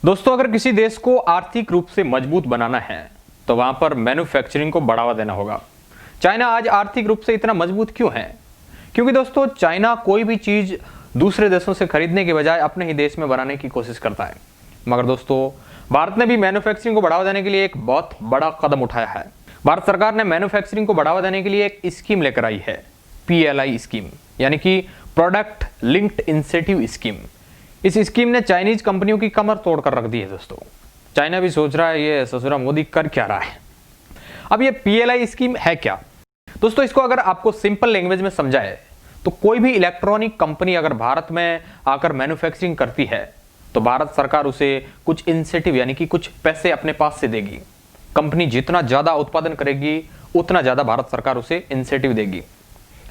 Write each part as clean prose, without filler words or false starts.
दोस्तों, अगर किसी देश को आर्थिक रूप से मजबूत बनाना है तो वहां पर मैन्युफैक्चरिंग को बढ़ावा देना होगा। चाइना आज आर्थिक रूप से इतना मजबूत क्यों है? क्योंकि दोस्तों, चाइना कोई भी चीज दूसरे देशों से खरीदने के बजाय अपने ही देश में बनाने की कोशिश करता है। मगर दोस्तों, भारत ने भी मैन्युफैक्चरिंग को बढ़ावा देने के लिए एक बहुत बड़ा कदम उठाया है। भारत सरकार ने मैन्युफैक्चरिंग को बढ़ावा देने के लिए एक स्कीम लेकर आई है, PLI स्कीम, यानी कि प्रोडक्ट लिंक्ड इंसेंटिव स्कीम। इस स्कीम ने चाइनीज कंपनियों की कमर तोड़ कर रख दी है। दोस्तों, चाइना भी सोच रहा है ये ससुरा मोदी कर क्या रहा है। अब ये PLI स्कीम है क्या? दोस्तों, इसको अगर आपको सिंपल लैंग्वेज में समझाए तो कोई भी इलेक्ट्रॉनिक कंपनी अगर भारत में आकर मैन्युफैक्चरिंग करती है तो भारत सरकार उसे कुछ इंसेंटिव यानी कि कुछ पैसे अपने पास से देगी। कंपनी जितना ज्यादा उत्पादन करेगी उतना ज्यादा भारत सरकार उसे इंसेंटिव देगी।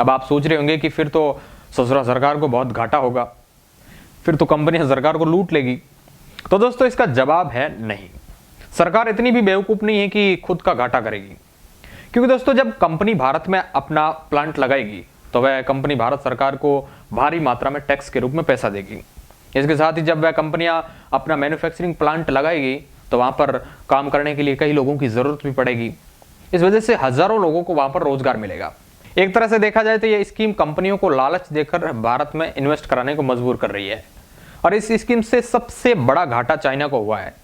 अब आप सोच रहे होंगे कि फिर तो ससुरा सरकार को बहुत घाटा होगा, फिर तो कंपनी सरकार को लूट लेगी। तो दोस्तों, इसका जवाब है नहीं। सरकार इतनी भी बेवकूफ नहीं है कि खुद का घाटा करेगी। क्योंकि दोस्तों, जब कंपनी भारत में अपना प्लांट लगाएगी तो वह कंपनी भारत सरकार को भारी मात्रा में टैक्स के रूप में पैसा देगी। इसके साथ ही जब वह कंपनियां अपना मैन्युफैक्चरिंग प्लांट लगाएगी तो वहां पर काम करने के लिए कई लोगों की जरूरत भी पड़ेगी। इस वजह से हजारों लोगों को वहां पर रोजगार मिलेगा। एक तरह से देखा जाए तो यह स्कीम कंपनियों को लालच देकर भारत में इन्वेस्ट कराने को मजबूर कर रही है। और इस स्कीम से सबसे बड़ा घाटा चाइना को हुआ है,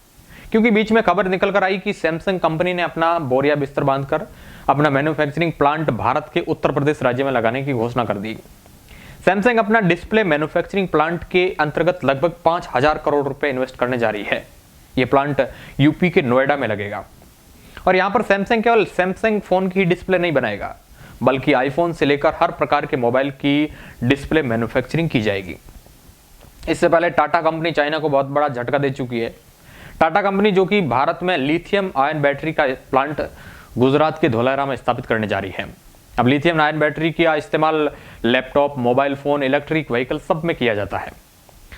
क्योंकि बीच में खबर निकल कर आई कि सैमसंग कंपनी ने अपना बोरिया बिस्तर बांधकर अपना मैन्युफैक्चरिंग प्लांट भारत के उत्तर प्रदेश राज्य में लगाने की घोषणा कर दी। सैमसंग अपना डिस्प्ले मैन्युफैक्चरिंग प्लांट के अंतर्गत लगभग 5,000 करोड़ रुपए इन्वेस्ट करने जा रही है। यह प्लांट यूपी के नोएडा में लगेगा। और यहां पर सैमसंग केवल सैमसंग फोन की डिस्प्ले नहीं बनाएगा, बल्कि आईफोन से लेकर हर प्रकार के मोबाइल की डिस्प्ले मैन्युफैक्चरिंग की जाएगी। इससे पहले टाटा कंपनी चाइना को बहुत बड़ा झटका दे चुकी है। टाटा कंपनी जो कि भारत में लिथियम आयन बैटरी का प्लांट गुजरात के धोलारा में स्थापित करने जा रही है। अब लिथियम आयन बैटरी का इस्तेमाल laptop, mobile phone, electric vehicle सब में किया जाता है।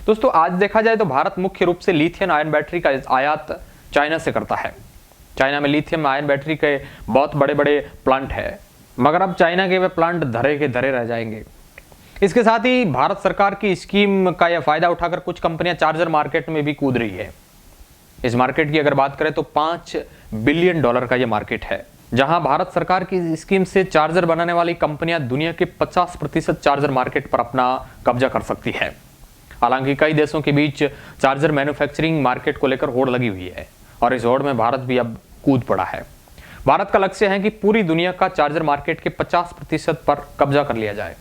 दोस्तों, आज देखा जाए तो भारत मुख्य रूप से लिथियम आयन बैटरी का आयात चाइना से करता है। चाइना में लिथियम आयन बैटरी के बहुत बड़े बड़े प्लांट है, मगर अब चाइना के वे प्लांट धरे के धरे रह जाएंगे। इसके साथ ही भारत सरकार की स्कीम का यह फायदा उठाकर कुछ कंपनियां चार्जर मार्केट में भी कूद रही है। इस मार्केट की अगर बात करें तो $5 बिलियन का यह मार्केट है, जहां भारत सरकार की स्कीम से चार्जर बनाने वाली कंपनियां दुनिया के 50% चार्जर मार्केट पर अपना कब्जा कर सकती है। हालांकि कई देशों के बीच चार्जर मैन्युफैक्चरिंग मार्केट को लेकर होड़ लगी हुई है और इस होड़ में भारत भी अब कूद पड़ा है। भारत का लक्ष्य है कि पूरी दुनिया का चार्जर मार्केट के 50% पर कब्जा कर लिया जाए।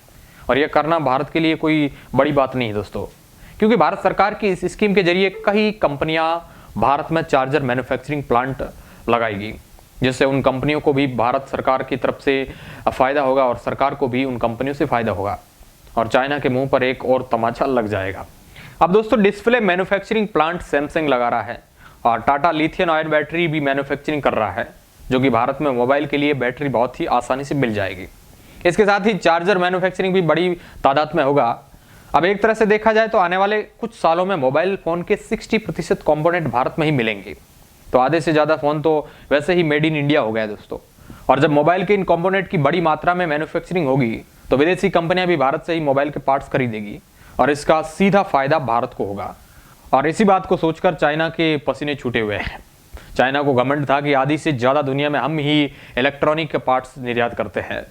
और यह करना भारत के लिए कोई बड़ी बात नहीं है दोस्तों, क्योंकि भारत सरकार की इस स्कीम के जरिए कई कंपनियां भारत में चार्जर मैन्युफैक्चरिंग प्लांट लगाएगी, जिससे उन कंपनियों को भी भारत सरकार की तरफ से फायदा होगा और सरकार को भी उन कंपनियों से फायदा होगा और चाइना के मुंह पर एक और तमाचा लग जाएगा। अब दोस्तों, डिस्प्ले मैन्युफैक्चरिंग प्लांट सैमसंग लगा रहा है और टाटा लिथियम आयन बैटरी भी मैन्युफैक्चरिंग कर रहा है, जो कि भारत में मोबाइल के लिए बैटरी बहुत ही आसानी से मिल जाएगी। इसके साथ ही चार्जर मैन्युफैक्चरिंग भी बड़ी तादाद में होगा। अब एक तरह से देखा जाए तो आने वाले कुछ सालों में मोबाइल फोन के 60% कंपोनेंट भारत में ही मिलेंगे। तो आधे से ज्यादा फोन तो वैसे ही मेड इन इंडिया हो गया दोस्तों। और जब मोबाइल के इन कंपोनेंट की बड़ी मात्रा में मैन्युफैक्चरिंग होगी तो विदेशी कंपनियां भी भारत से ही मोबाइल के पार्ट्स खरीदेगी और इसका सीधा फायदा भारत को होगा। और इसी बात को सोचकर चाइना के पसीने छूटे हुए हैं। चाइना को घमंड था कि आधी से ज्यादा दुनिया में हम ही इलेक्ट्रॉनिक के पार्ट्स निर्यात करते हैं,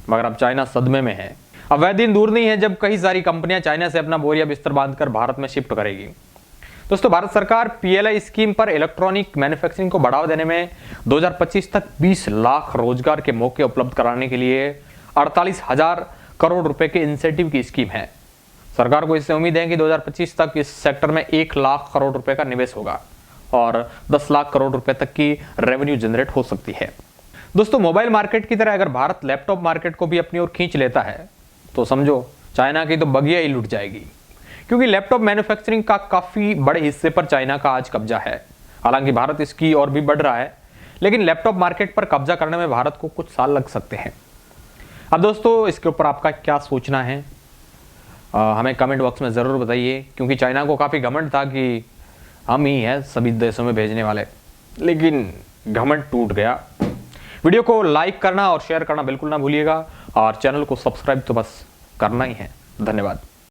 मगर अब चाइना सदमे में है। अब वह दिन दूर नहीं है जब कई सारी कंपनियां चाइना से अपना बोरिया बिस्तर बांधकर भारत में शिफ्ट करेगी। दोस्तों, भारत सरकार PLI स्कीम पर इलेक्ट्रॉनिक मैन्युफैक्चरिंग को बढ़ावा देने में 2025 तक 20 लाख रोजगार के मौके उपलब्ध कराने के लिए 48,000 करोड़ रुपए के इंसेंटिव की स्कीम है। सरकार को इससे उम्मीद है कि 2025 तक इस सेक्टर में 1 लाख करोड़ रुपए का निवेश होगा और 10 लाख करोड़ रुपए तक की रेवेन्यू जनरेट हो सकती है। दोस्तों, मोबाइल मार्केट की तरह अगर भारत लैपटॉप मार्केट को भी अपनी ओर खींच लेता है तो समझो चाइना की तो बगिया ही लुट जाएगी, क्योंकि लैपटॉप मैन्युफैक्चरिंग का काफी बड़े हिस्से पर चाइना का आज कब्जा है। हालांकि भारत इसकी ओर भी बढ़ रहा है, लेकिन लैपटॉप मार्केट पर कब्जा करने में भारत को कुछ साल लग सकते हैं। अब दोस्तों, इसके ऊपर आपका क्या सोचना है हमें कमेंट बॉक्स में जरूर बताइए, क्योंकि चाइना को काफी घमंड था कि हम ही हैं सभी देशों में भेजने वाले, लेकिन घमंड टूट गया। वीडियो को लाइक करना और शेयर करना बिल्कुल ना भूलिएगा और चैनल को सब्सक्राइब तो बस करना ही है। धन्यवाद।